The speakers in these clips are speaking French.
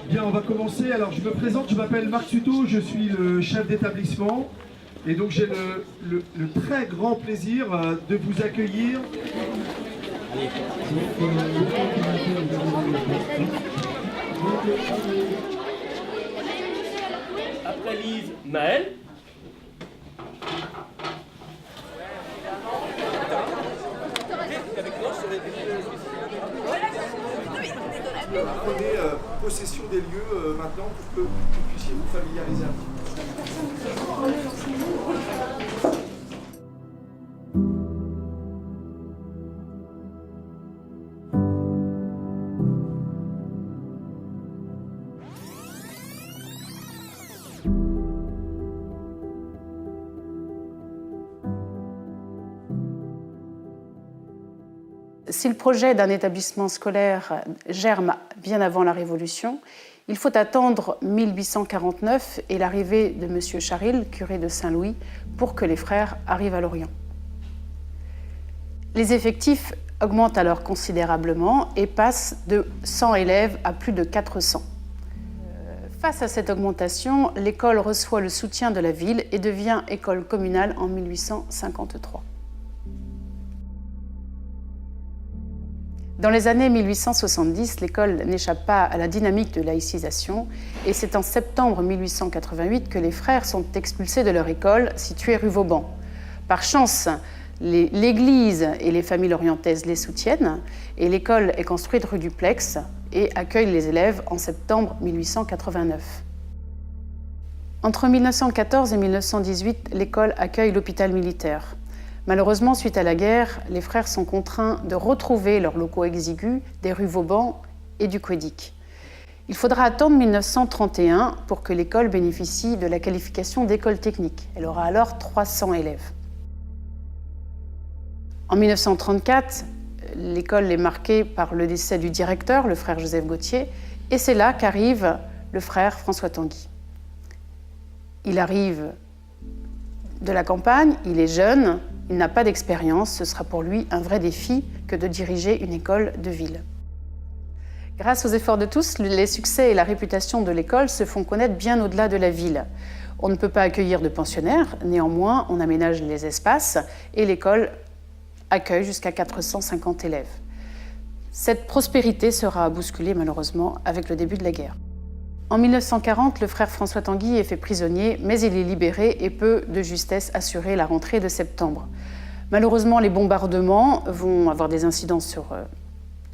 Bien, on va commencer. Alors, je me présente, je m'appelle Marc Suto, je suis le chef d'établissement. Et donc, j'ai le très grand plaisir de vous accueillir. Après Lise, Maël. Prenez possession des lieux maintenant pour que vous puissiez vous familiariser un petit peu. Si le projet d'un établissement scolaire germe bien avant la Révolution, il faut attendre 1849 et l'arrivée de M. Charil, curé de Saint-Louis, pour que les frères arrivent à Lorient. Les effectifs augmentent alors considérablement et passent de 100 élèves à plus de 400. Face à cette augmentation, l'école reçoit le soutien de la ville et devient école communale en 1853. Dans les années 1870, l'école n'échappe pas à la dynamique de laïcisation et c'est en septembre 1888 que les frères sont expulsés de leur école située rue Vauban. Par chance, l'Église et les familles lorientaises les soutiennent et l'école est construite rue du Plex et accueille les élèves en septembre 1889. Entre 1914 et 1918, l'école accueille l'hôpital militaire. Malheureusement, suite à la guerre, les frères sont contraints de retrouver leurs locaux exigus des rues Vauban et du Quédic. Il faudra attendre 1931 pour que l'école bénéficie de la qualification d'école technique. Elle aura alors 300 élèves. En 1934, l'école est marquée par le décès du directeur, le frère Joseph Gauthier, et c'est là qu'arrive le frère François Tanguy. Il arrive de la campagne, il est jeune, il n'a pas d'expérience, ce sera pour lui un vrai défi que de diriger une école de ville. Grâce aux efforts de tous, les succès et la réputation de l'école se font connaître bien au-delà de la ville. On ne peut pas accueillir de pensionnaires, néanmoins on aménage les espaces et l'école accueille jusqu'à 450 élèves. Cette prospérité sera bousculée malheureusement avec le début de la guerre. En 1940, le frère François Tanguy est fait prisonnier, mais il est libéré et peut de justesse assurer la rentrée de septembre. Malheureusement, les bombardements vont avoir des incidences sur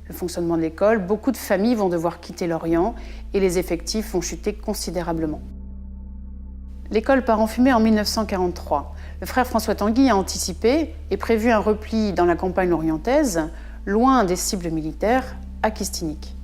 le fonctionnement de l'école. Beaucoup de familles vont devoir quitter Lorient et les effectifs vont chuter considérablement. L'école part en fumée en 1943. Le frère François Tanguy a anticipé et prévu un repli dans la campagne lorientaise, loin des cibles militaires, à Kistinic.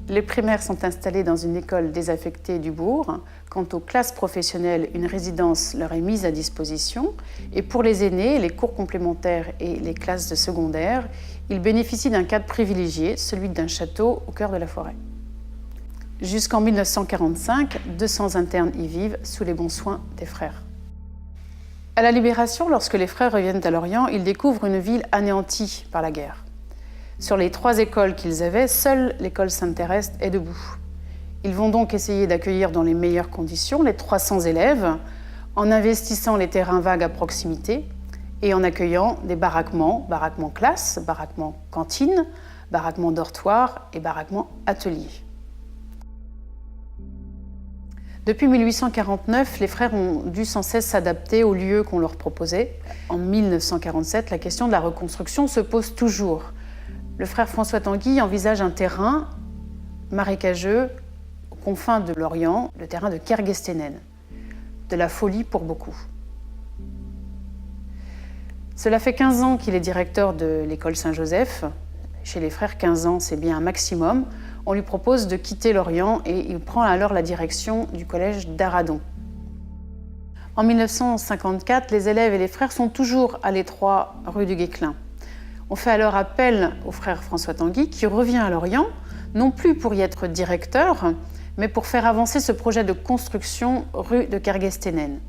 Les primaires sont installés dans une école désaffectée du bourg. Quant aux classes professionnelles, une résidence leur est mise à disposition. Et pour les aînés, les cours complémentaires et les classes de secondaire, ils bénéficient d'un cadre privilégié, celui d'un château au cœur de la forêt. Jusqu'en 1945, 200 internes y vivent sous les bons soins des frères. À la Libération, lorsque les frères reviennent à Lorient, ils découvrent une ville anéantie par la guerre. Sur les 3 écoles qu'ils avaient, seule l'école Sainte-Thérèse est debout. Ils vont donc essayer d'accueillir dans les meilleures conditions les 300 élèves en investissant les terrains vagues à proximité et en accueillant des baraquements classe, baraquements cantine, baraquements dortoir et baraquements atelier. Depuis 1849, les frères ont dû sans cesse s'adapter aux lieux qu'on leur proposait. En 1947, la question de la reconstruction se pose toujours. Le frère François Tanguy envisage un terrain marécageux aux confins de Lorient, le terrain de Kerguestenen. De la folie pour beaucoup. Cela fait 15 ans qu'il est directeur de l'école Saint-Joseph. Chez les frères, 15 ans, c'est bien un maximum. On lui propose de quitter Lorient et il prend alors la direction du collège d'Aradon. En 1954, les élèves et les frères sont toujours à l'étroit rue du Guesclin. On fait alors appel au frère François Tanguy qui revient à Lorient, non plus pour y être directeur, mais pour faire avancer ce projet de construction rue de Kerguestenen.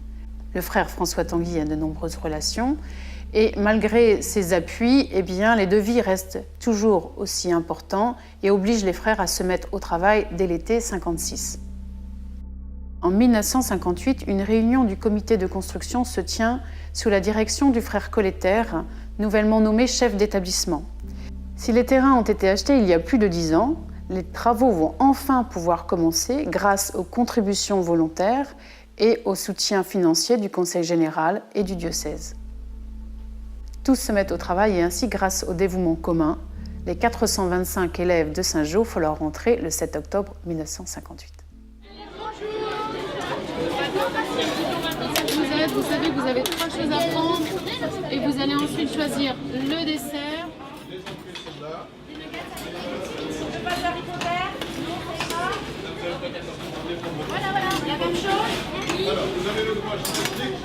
Le frère François Tanguy a de nombreuses relations Et malgré ces appuis, eh bien, les devis restent toujours aussi importants et obligent les frères à se mettre au travail dès l'été 56. En 1958, une réunion du comité de construction se tient sous la direction du frère Colletter, nouvellement nommé chef d'établissement. Si les terrains ont été achetés il y a plus de 10 ans, les travaux vont enfin pouvoir commencer grâce aux contributions volontaires et au soutien financier du Conseil général et du diocèse. Tous se mettent au travail et ainsi, grâce au dévouement commun, les 425 élèves de Saint-Jean font leur rentrée le 7 octobre 1958. Vous savez que vous avez 3 choses à prendre et vous allez ensuite choisir le dessert. Voilà, la même chose. Alors, vous avez le droit, je vous explique.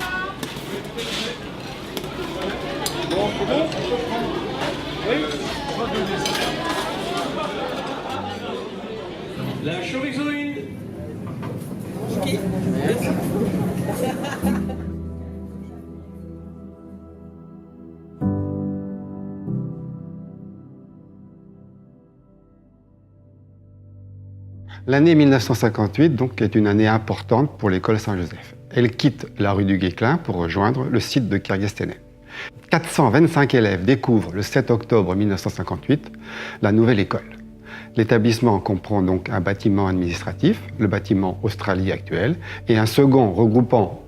Bon, c'est bon, on peut prendre. Oui, je crois que le dessert. La chorizo-une. L'année 1958 donc, est une année importante pour l'école Saint-Joseph. Elle quitte la rue du Guesclin pour rejoindre le site de Kerguestenen. 425 élèves découvrent le 7 octobre 1958 la nouvelle école. L'établissement comprend donc un bâtiment administratif, le bâtiment Australie actuel, et un second regroupant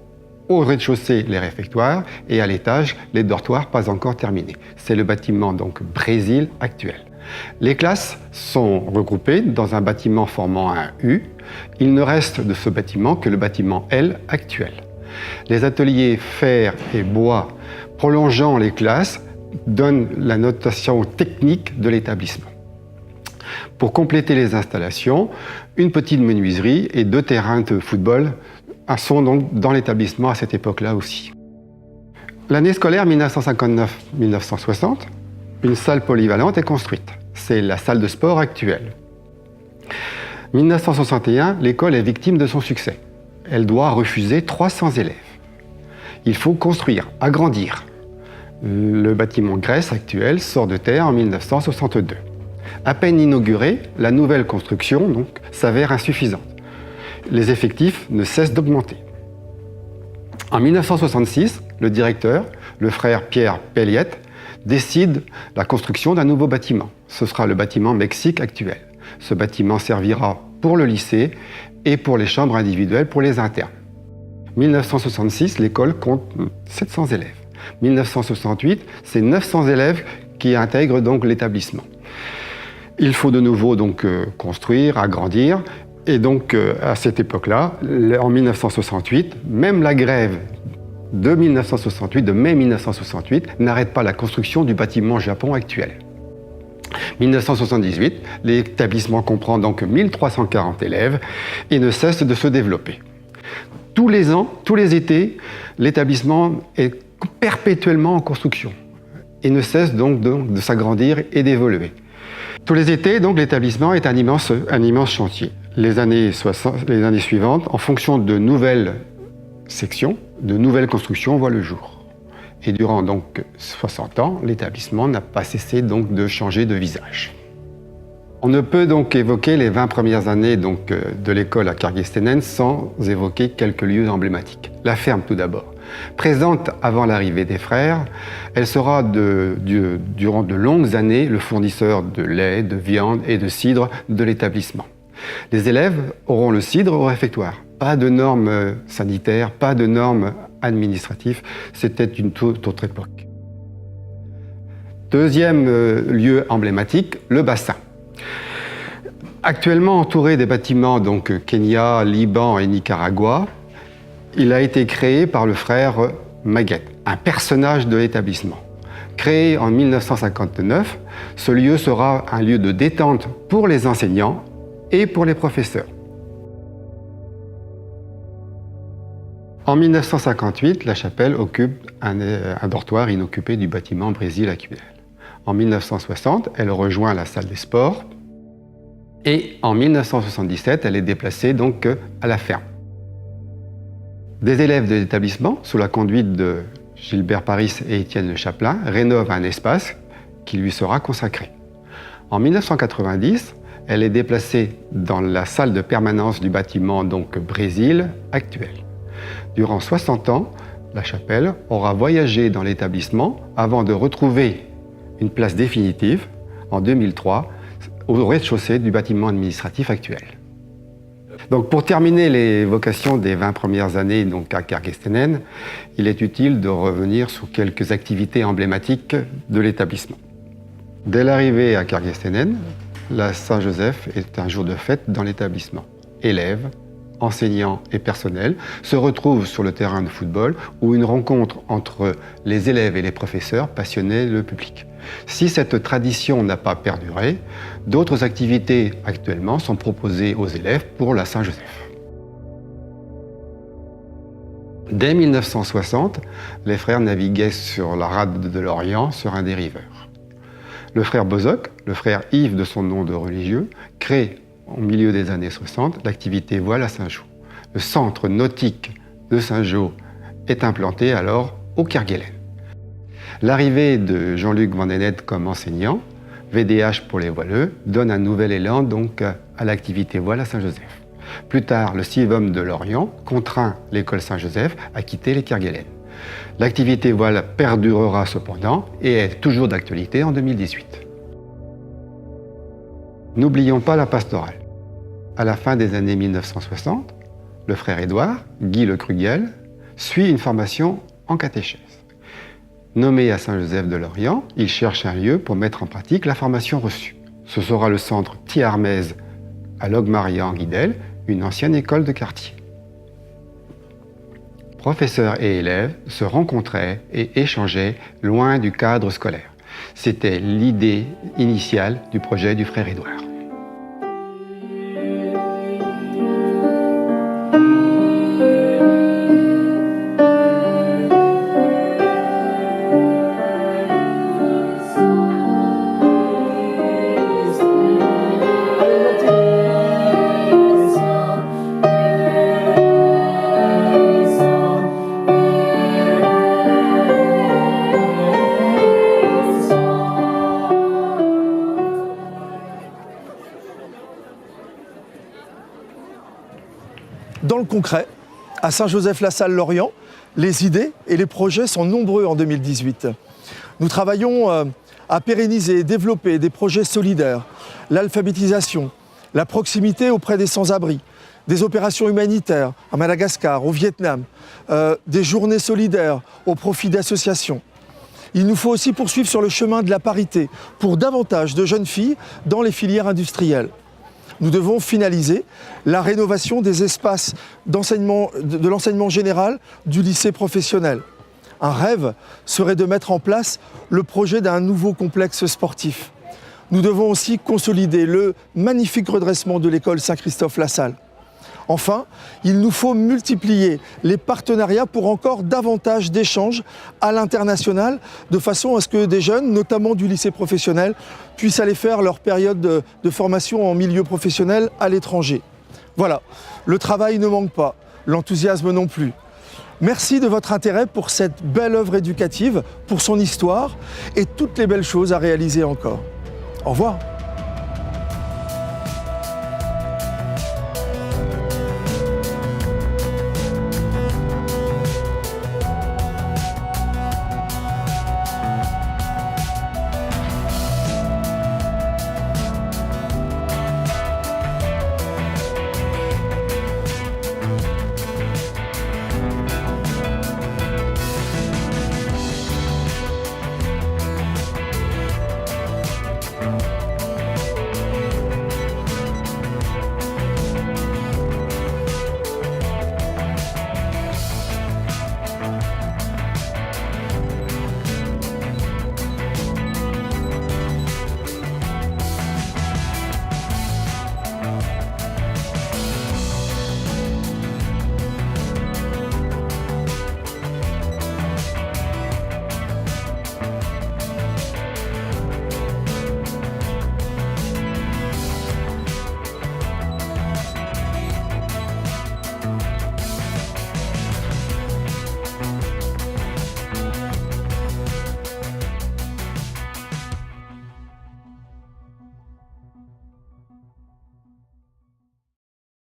au rez-de-chaussée les réfectoires et à l'étage les dortoirs pas encore terminés. C'est le bâtiment donc Brésil actuel. Les classes sont regroupées dans un bâtiment formant un U. Il ne reste de ce bâtiment que le bâtiment L actuel. Les ateliers fer et bois prolongeant les classes donnent la notation technique de l'établissement. Pour compléter les installations, une petite menuiserie et 2 terrains de football sont donc dans l'établissement à cette époque-là aussi. L'année scolaire 1959-1960, une salle polyvalente est construite. C'est la salle de sport actuelle. 1961, l'école est victime de son succès. Elle doit refuser 300 élèves. Il faut construire, agrandir. Le bâtiment Grèce actuel sort de terre en 1962. À peine inaugurée, la nouvelle construction donc s'avère insuffisante. Les effectifs ne cessent d'augmenter. En 1966, le directeur, le frère Pierre Pelliette, décide la construction d'un nouveau bâtiment. Ce sera le bâtiment Mexique actuel. Ce bâtiment servira pour le lycée et pour les chambres individuelles pour les internes. 1966, l'école compte 700 élèves. 1968, c'est 900 élèves qui intègrent donc l'établissement. Il faut de nouveau donc construire, agrandir. Et donc à cette époque-là, en 1968, même la grève de mai 1968, n'arrête pas la construction du bâtiment Japon actuel. 1978, l'établissement comprend donc 1340 élèves et ne cesse de se développer. Tous les ans, tous les étés, l'établissement est perpétuellement en construction et ne cesse donc de s'agrandir et d'évoluer. Tous les étés, donc, l'établissement est un immense chantier. Les années suivantes, en fonction de nouvelles sections, de nouvelles constructions voient le jour. Et durant donc 60 ans, l'établissement n'a pas cessé donc de changer de visage. On ne peut donc évoquer les 20 premières années donc, de l'école à Kerguestenen sans évoquer quelques lieux emblématiques. La ferme tout d'abord. Présente avant l'arrivée des frères, elle sera durant de longues années le fournisseur de lait, de viande et de cidre de l'établissement. Les élèves auront le cidre au réfectoire. Pas de normes sanitaires, pas de normes administratives, c'était une toute autre époque. Deuxième lieu emblématique, le bassin. Actuellement entouré des bâtiments donc Kenya, Liban et Nicaragua, il a été créé par le frère Maguette, un personnage de l'établissement. Créé en 1959, ce lieu sera un lieu de détente pour les enseignants et pour les professeurs. En 1958, la chapelle occupe un dortoir inoccupé du bâtiment Brésil actuel. En 1960, elle rejoint la salle des sports et en 1977, elle est déplacée donc à la ferme. Des élèves de l'établissement, sous la conduite de Gilbert Paris et Étienne Le Chapelain, rénovent un espace qui lui sera consacré. En 1990, elle est déplacée dans la salle de permanence du bâtiment donc Brésil actuel. Durant 60 ans, la chapelle aura voyagé dans l'établissement avant de retrouver une place définitive en 2003 au rez-de-chaussée du bâtiment administratif actuel. Donc pour terminer l'évocation des 20 premières années donc à Kerguestenen, il est utile de revenir sur quelques activités emblématiques de l'établissement. Dès l'arrivée à Kerguestenen, la Saint-Joseph est un jour de fête dans l'établissement. Élèves, enseignants et personnels se retrouvent sur le terrain de football où une rencontre entre les élèves et les professeurs passionnait le public. Si cette tradition n'a pas perduré, d'autres activités actuellement sont proposées aux élèves pour la Saint-Joseph. Dès 1960, les frères naviguaient sur la rade de l'Orient sur un dériveur. Le frère Bozoc, le frère Yves de son nom de religieux, crée au milieu des années 60 l'activité voile à Saint-Jean. Le centre nautique de Saint-Jean est implanté alors au Kerguelen. L'arrivée de Jean-Luc Vandenette comme enseignant, VDH pour les voileux, donne un nouvel élan donc à l'activité voile à Saint-Joseph. Plus tard, le CIVOM de Lorient contraint l'école Saint-Joseph à quitter les Kerguelen. L'activité voile perdurera cependant et est toujours d'actualité en 2018. N'oublions pas la pastorale. À la fin des années 1960, le frère Édouard, Guy Le Krugel, suit une formation en catéchèse. Nommé à Saint-Joseph de Lorient, il cherche un lieu pour mettre en pratique la formation reçue. Ce sera le centre Thiarmez à Logmaria en Guidel, une ancienne école de quartier. Professeurs et élèves se rencontraient et échangeaient loin du cadre scolaire. C'était l'idée initiale du projet du frère Édouard. Dans le concret, à Saint-Joseph-la-Salle-Lorient, les idées et les projets sont nombreux en 2018. Nous travaillons à pérenniser et développer des projets solidaires, l'alphabétisation, la proximité auprès des sans-abri, des opérations humanitaires à Madagascar, au Vietnam, des journées solidaires au profit d'associations. Il nous faut aussi poursuivre sur le chemin de la parité pour davantage de jeunes filles dans les filières industrielles. Nous devons finaliser la rénovation des espaces de l'enseignement général du lycée professionnel. Un rêve serait de mettre en place le projet d'un nouveau complexe sportif. Nous devons aussi consolider le magnifique redressement de l'école Saint-Christophe-la-Salle. Enfin, il nous faut multiplier les partenariats pour encore davantage d'échanges à l'international, de façon à ce que des jeunes, notamment du lycée professionnel, puissent aller faire leur période de formation en milieu professionnel à l'étranger. Voilà, le travail ne manque pas, l'enthousiasme non plus. Merci de votre intérêt pour cette belle œuvre éducative, pour son histoire et toutes les belles choses à réaliser encore. Au revoir.